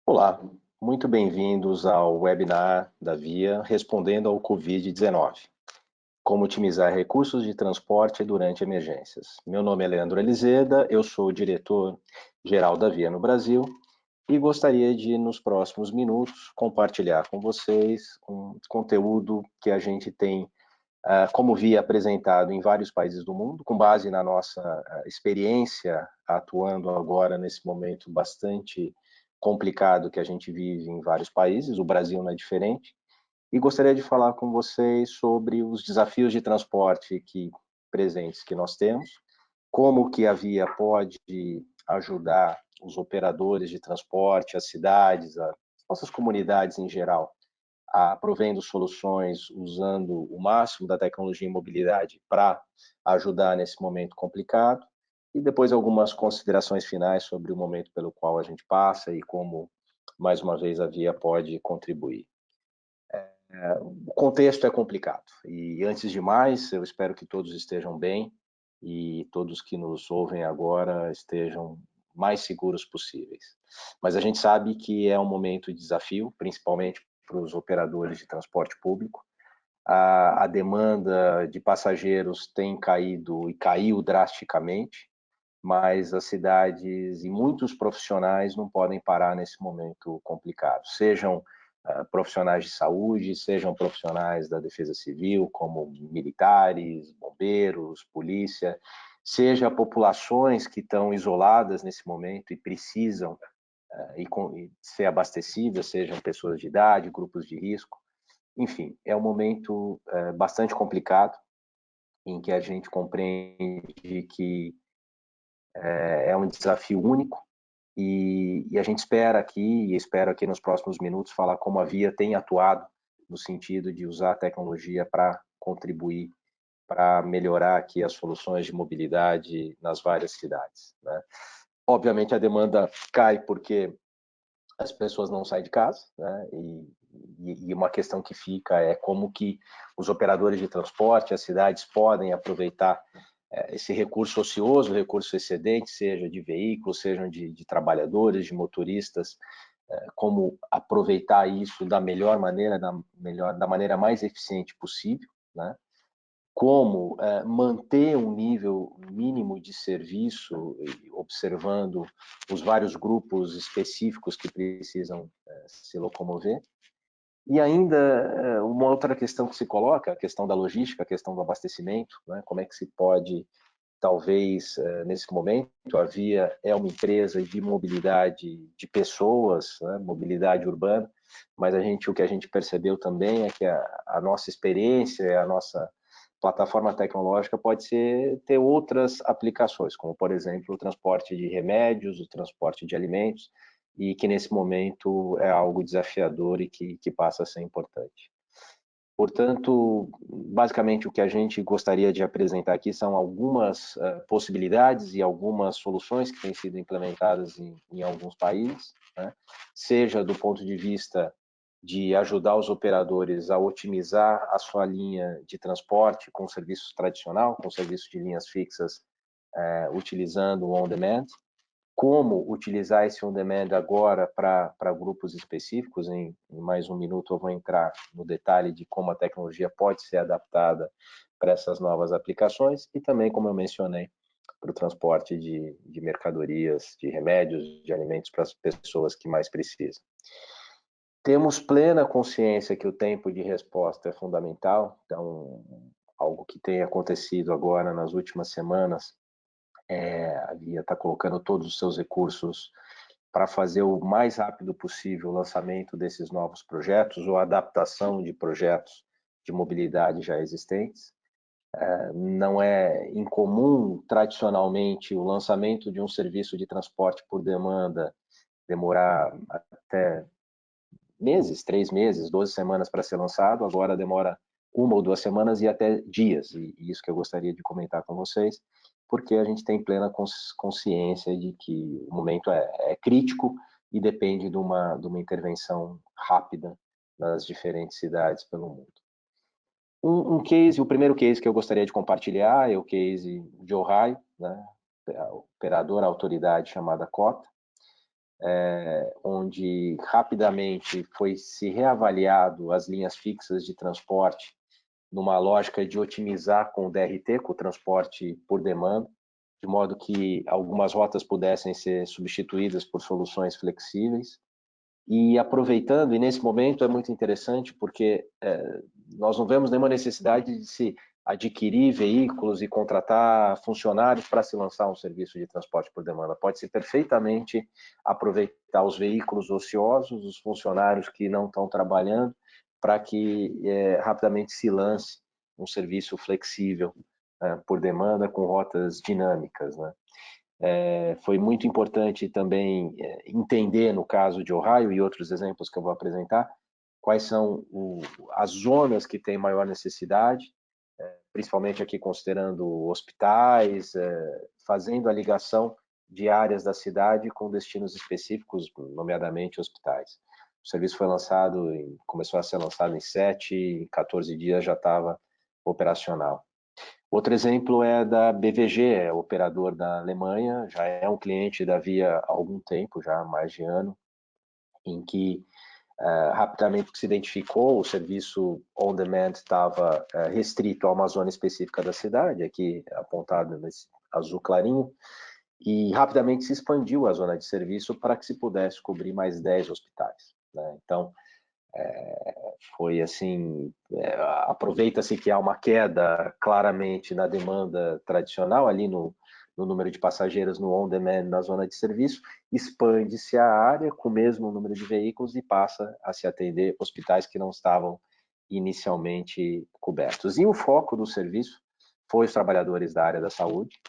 Olá, muito bem-vindos ao webinar da Via respondendo ao Covid-19. Como otimizar recursos de transporte durante emergências. Meu nome é Leandro Elizeda, eu sou o diretor-geral da Via no Brasil e gostaria de, nos próximos minutos, compartilhar com vocês um conteúdo que a gente tem como Via apresentado em vários países do mundo, com base na nossa experiência atuando agora nesse momento bastante complicado que a gente vive em vários países, o Brasil não é diferente, e gostaria de falar com vocês sobre os desafios de transporte presentes que nós temos, como que a Via pode ajudar os operadores de transporte, as cidades, as nossas comunidades em geral, provendo soluções usando o máximo da tecnologia e mobilidade para ajudar nesse momento complicado, e depois algumas considerações finais sobre o momento pelo qual a gente passa e como, mais uma vez, a Via pode contribuir. O contexto é complicado e, antes de mais, eu espero que todos estejam bem e todos que nos ouvem agora estejam mais seguros possíveis. Mas a gente sabe que é um momento de desafio, principalmente para os operadores de transporte público. A demanda de passageiros tem caído e caiu drasticamente, mas as cidades e muitos profissionais não podem parar nesse momento complicado, sejam profissionais de saúde, sejam profissionais da defesa civil, como militares, bombeiros, polícia, seja populações que estão isoladas nesse momento e precisam e ser abastecidas, sejam pessoas de idade, grupos de risco. Enfim, é um momento bastante complicado, em que a gente compreende que é um desafio único, e a gente espera aqui, e espero aqui nos próximos minutos, falar como a Via tem atuado no sentido de usar a tecnologia para contribuir, para melhorar aqui as soluções de mobilidade nas várias cidades, né? Obviamente a demanda cai porque as pessoas não saem de casa, né? E uma questão que fica é como que os operadores de transporte, as cidades podem aproveitar esse recurso ocioso, recurso excedente, seja de veículos, sejam de trabalhadores, de motoristas, como aproveitar isso da melhor maneira, da maneira mais eficiente possível, né? Como manter um nível mínimo de serviço, observando os vários grupos específicos que precisam se locomover. E ainda uma outra questão que se coloca, a questão da logística, a questão do abastecimento, né? Como é que se pode, talvez, nesse momento, a Via é uma empresa de mobilidade de pessoas, né? Mobilidade urbana, mas o que a gente percebeu também é que a nossa experiência, a nossa plataforma tecnológica pode ter outras aplicações, como, por exemplo, o transporte de remédios, o transporte de alimentos, e que nesse momento é algo desafiador e que passa a ser importante. Portanto, basicamente o que a gente gostaria de apresentar aqui são algumas possibilidades e algumas soluções que têm sido implementadas em alguns países, né? Seja do ponto de vista de ajudar os operadores a otimizar a sua linha de transporte com serviços tradicional, com serviços de linhas fixas, utilizando o on-demand, como utilizar esse on-demand agora para grupos específicos. Em mais um minuto eu vou entrar no detalhe de como a tecnologia pode ser adaptada para essas novas aplicações, e também, como eu mencionei, para o transporte de mercadorias, de remédios, de alimentos para as pessoas que mais precisam. Temos plena consciência que o tempo de resposta é fundamental, então, algo que tem acontecido agora nas últimas semanas, a Via está colocando todos os seus recursos para fazer o mais rápido possível o lançamento desses novos projetos ou a adaptação de projetos de mobilidade já existentes. Não é incomum, tradicionalmente, o lançamento de um serviço de transporte por demanda demorar até meses, 3 meses, 12 semanas para ser lançado. Agora demora 1 ou 2 semanas e até dias, e isso que eu gostaria de comentar com vocês, porque a gente tem plena consciência de que o momento é crítico e depende de uma intervenção rápida nas diferentes cidades pelo mundo. O primeiro case que eu gostaria de compartilhar é o case de Ohio, né? A operadora, a autoridade chamada COTA, onde rapidamente foi se reavaliado as linhas fixas de transporte numa lógica de otimizar com o DRT, com o transporte por demanda, de modo que algumas rotas pudessem ser substituídas por soluções flexíveis. E aproveitando, e nesse momento é muito interessante porque nós não vemos nenhuma necessidade de se adquirir veículos e contratar funcionários para se lançar um serviço de transporte por demanda. Pode-se perfeitamente aproveitar os veículos ociosos, os funcionários que não estão trabalhando, para que rapidamente se lance um serviço flexível por demanda com rotas dinâmicas, né? Foi muito importante também entender, no caso de Ohio e outros exemplos que eu vou apresentar, quais são as zonas que têm maior necessidade, principalmente aqui considerando hospitais, fazendo a ligação de áreas da cidade com destinos específicos, nomeadamente hospitais. O serviço foi lançado, começou a ser lançado em 7, em 14 dias já estava operacional. Outro exemplo é da BVG, é operador da Alemanha, já é um cliente da Via há algum tempo, já há mais de ano, em que rapidamente se identificou, o serviço on-demand estava restrito a uma zona específica da cidade, aqui apontado nesse azul clarinho, e rapidamente se expandiu a zona de serviço para que se pudesse cobrir mais 10 hospitais, né? Então, foi assim, aproveita-se que há uma queda claramente na demanda tradicional ali no número de passageiros no on-demand na zona de serviço, expande-se a área com o mesmo número de veículos e passa a se atender hospitais que não estavam inicialmente cobertos. E o foco do serviço foi os trabalhadores da área da saúde,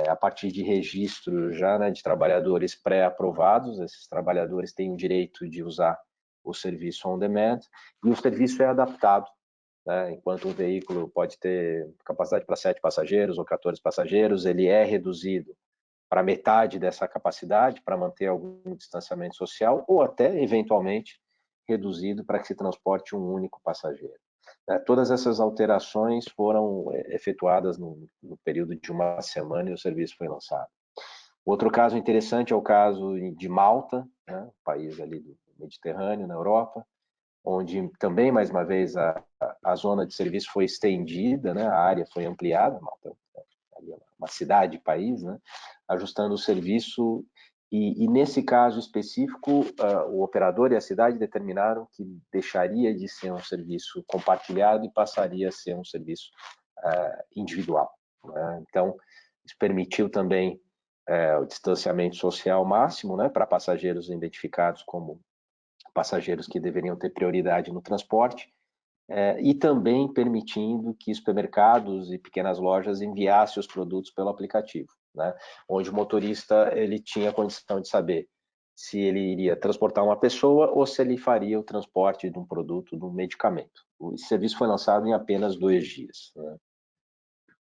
a partir de registro já, né, de trabalhadores pré-aprovados. Esses trabalhadores têm o direito de usar o serviço on demand, e o serviço é adaptado, né? Enquanto um veículo pode ter capacidade para 7 passageiros ou 14 passageiros, ele é reduzido para metade dessa capacidade, para manter algum distanciamento social, ou até, eventualmente, reduzido para que se transporte um único passageiro. Todas essas alterações foram efetuadas no período de uma semana e o serviço foi lançado. Outro caso interessante é o caso de Malta, né, um país ali do Mediterrâneo, na Europa, onde também, mais uma vez, a zona de serviço foi estendida, né, a área foi ampliada, Malta é uma cidade, país, né, ajustando o serviço. E nesse caso específico, o operador e a cidade determinaram que deixaria de ser um serviço compartilhado e passaria a ser um serviço individual, né? Então, isso permitiu também o distanciamento social máximo, né, para passageiros identificados como passageiros que deveriam ter prioridade no transporte, e também permitindo que supermercados e pequenas lojas enviassem os produtos pelo aplicativo, né? Onde o motorista ele tinha a condição de saber se ele iria transportar uma pessoa ou se ele faria o transporte de um produto, de um medicamento. O serviço foi lançado em apenas 2 dias, né?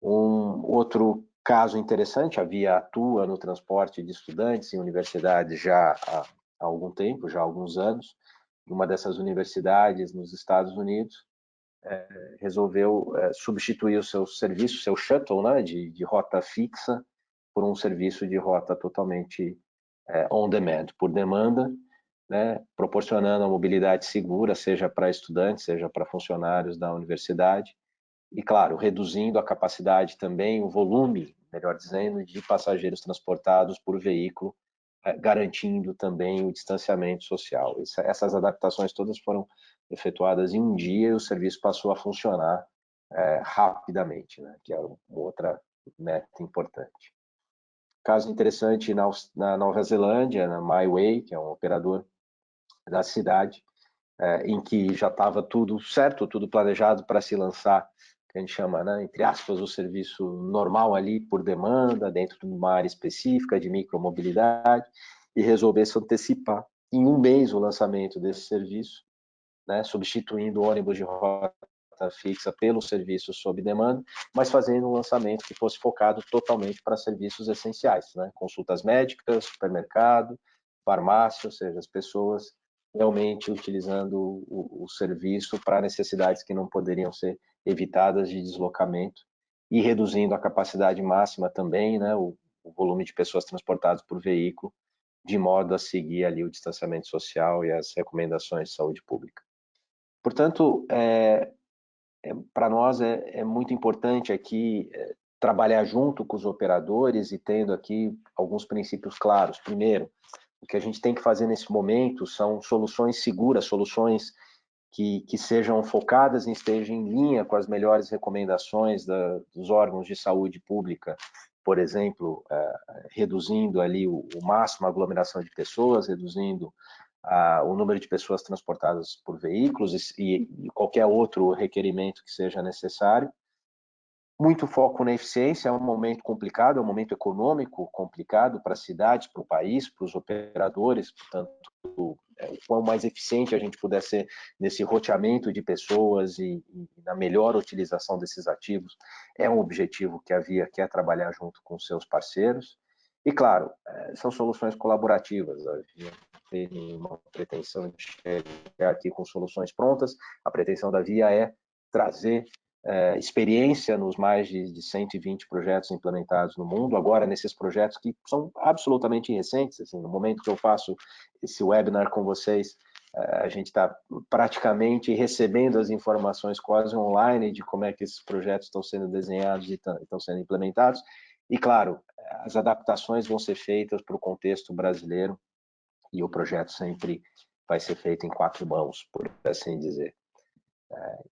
Um outro caso interessante, a Via atua no transporte de estudantes em universidades já há algum tempo, já há alguns anos. Uma dessas universidades nos Estados Unidos resolveu substituir o seu serviço, seu shuttle, né, de rota fixa, por um serviço de rota totalmente on demand, por demanda, né, proporcionando a mobilidade segura, seja para estudantes, seja para funcionários da universidade, e, claro, reduzindo a capacidade também, o volume, melhor dizendo, de passageiros transportados por veículo, garantindo também o distanciamento social. Essas adaptações todas foram efetuadas em um dia e o serviço passou a funcionar rapidamente, né, que é uma outra meta importante. Caso interessante na Nova Zelândia, na MyWay, que é um operador da cidade, em que já estava tudo certo, tudo planejado para se lançar, que a gente chama, né, entre aspas, o serviço normal ali por demanda, dentro de uma área específica de micromobilidade, e resolver se antecipar em um mês o lançamento desse serviço, né, substituindo o ônibus de rota fixa pelo serviço sob demanda, mas fazendo um lançamento que fosse focado totalmente para serviços essenciais, né, consultas médicas, supermercado, farmácia, ou seja, as pessoas realmente utilizando o serviço para necessidades que não poderiam ser evitadas de deslocamento e reduzindo a capacidade máxima também, né, o volume de pessoas transportadas por veículo, de modo a seguir ali o distanciamento social e as recomendações de saúde pública. Portanto, para nós é muito importante aqui trabalhar junto com os operadores e tendo aqui alguns princípios claros. Primeiro, o que a gente tem que fazer nesse momento são soluções seguras, soluções que sejam focadas e estejam em linha com as melhores recomendações dos órgãos de saúde pública, por exemplo, reduzindo ali o máximo a aglomeração de pessoas, reduzindo o número de pessoas transportadas por veículos e qualquer outro requerimento que seja necessário. Muito foco na eficiência, é um momento complicado, é um momento econômico complicado para as cidades, para o país, para os operadores, portanto, o quão mais eficiente a gente puder ser nesse roteamento de pessoas e na melhor utilização desses ativos, é um objetivo que a Via quer trabalhar junto com seus parceiros. E, claro, são soluções colaborativas, a Via não tem nenhuma pretensão de chegar aqui com soluções prontas, a pretensão da Via é trazer experiência nos mais de 120 projetos implementados no mundo, agora nesses projetos que são absolutamente recentes. Assim, no momento que eu faço esse webinar com vocês, a gente está praticamente recebendo as informações quase online de como é que esses projetos estão sendo desenhados e estão sendo implementados. E, claro, as adaptações vão ser feitas para o contexto brasileiro e o projeto sempre vai ser feito em 4 mãos, por assim dizer.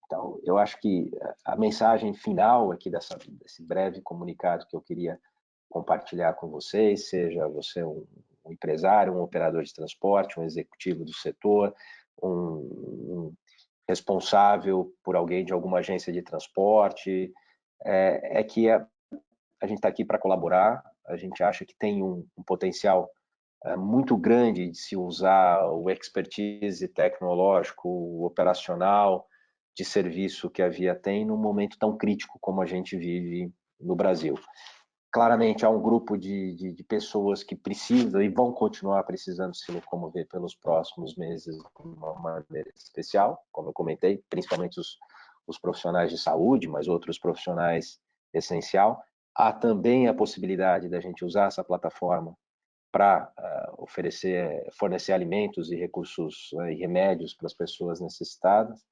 Então, eu acho que a mensagem final aqui desse breve comunicado que eu queria compartilhar com vocês, seja você um empresário, um operador de transporte, um executivo do setor, um responsável por alguém de alguma agência de transporte, é que a gente está aqui para colaborar, a gente acha que tem um potencial muito grande de se usar o expertise tecnológico, operacional, de serviço que a Via tem num momento tão crítico como a gente vive no Brasil. Claramente há um grupo de pessoas que precisam e vão continuar precisando se locomover pelos próximos meses de uma maneira especial, como eu comentei, principalmente os profissionais de saúde, mas outros profissionais essencial. Há também a possibilidade da gente usar essa plataforma para fornecer alimentos e recursos e remédios para as pessoas necessitadas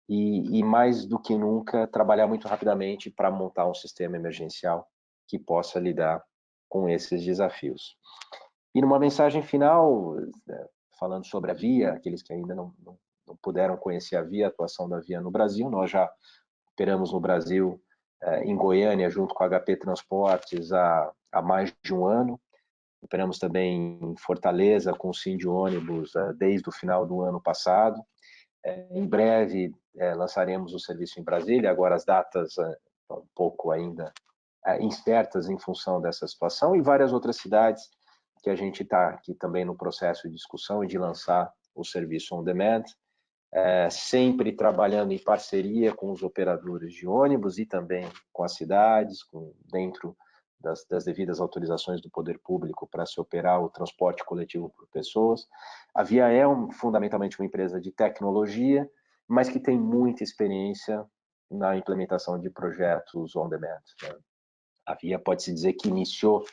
e mais do que nunca trabalhar muito rapidamente para montar um sistema emergencial que possa lidar com esses desafios. E numa mensagem final, falando sobre a Via, aqueles que ainda não puderam conhecer a Via, a atuação da Via no Brasil, nós já operamos no Brasil, em Goiânia, junto com a HP Transportes, há mais de um ano. Operamos também em Fortaleza com o Sindônibus desde o final do ano passado. Em breve lançaremos o serviço em Brasília, agora as datas estão um pouco ainda incertas em função dessa situação, e várias outras cidades que a gente está aqui também no processo de discussão e de lançar o serviço on demand, sempre trabalhando em parceria com os operadores de ônibus e também com as cidades, dentro das devidas autorizações do poder público para se operar o transporte coletivo por pessoas. A Via é fundamentalmente uma empresa de tecnologia, mas que tem muita experiência na implementação de projetos on demand. A Via pode-se dizer que iniciou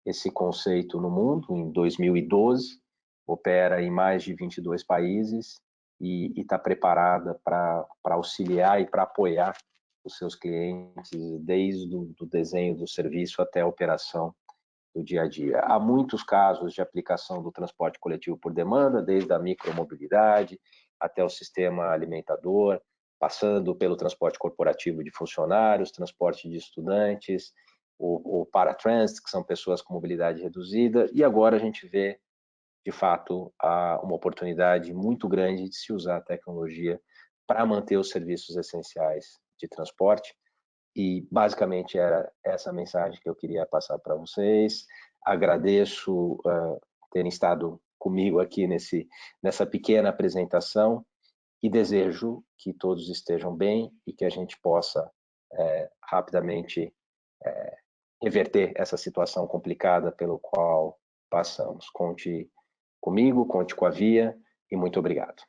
esse conceito no mundo em 2012, opera em mais de 22 países e está preparada para auxiliar e para apoiar os seus clientes desde o desenho do serviço até a operação do dia a dia. Há muitos casos de aplicação do transporte coletivo por demanda, desde a micromobilidade até o sistema alimentador, passando pelo transporte corporativo de funcionários, transporte de estudantes, o paratransit, que são pessoas com mobilidade reduzida, e agora a gente vê, de fato, uma oportunidade muito grande de se usar a tecnologia para manter os serviços essenciais de transporte. E basicamente era essa a mensagem que eu queria passar para vocês. Agradeço terem estado comigo aqui nessa pequena apresentação e desejo que todos estejam bem e que a gente possa rapidamente reverter essa situação complicada pelo qual passamos. Conte comigo, conte com a Via e muito obrigado.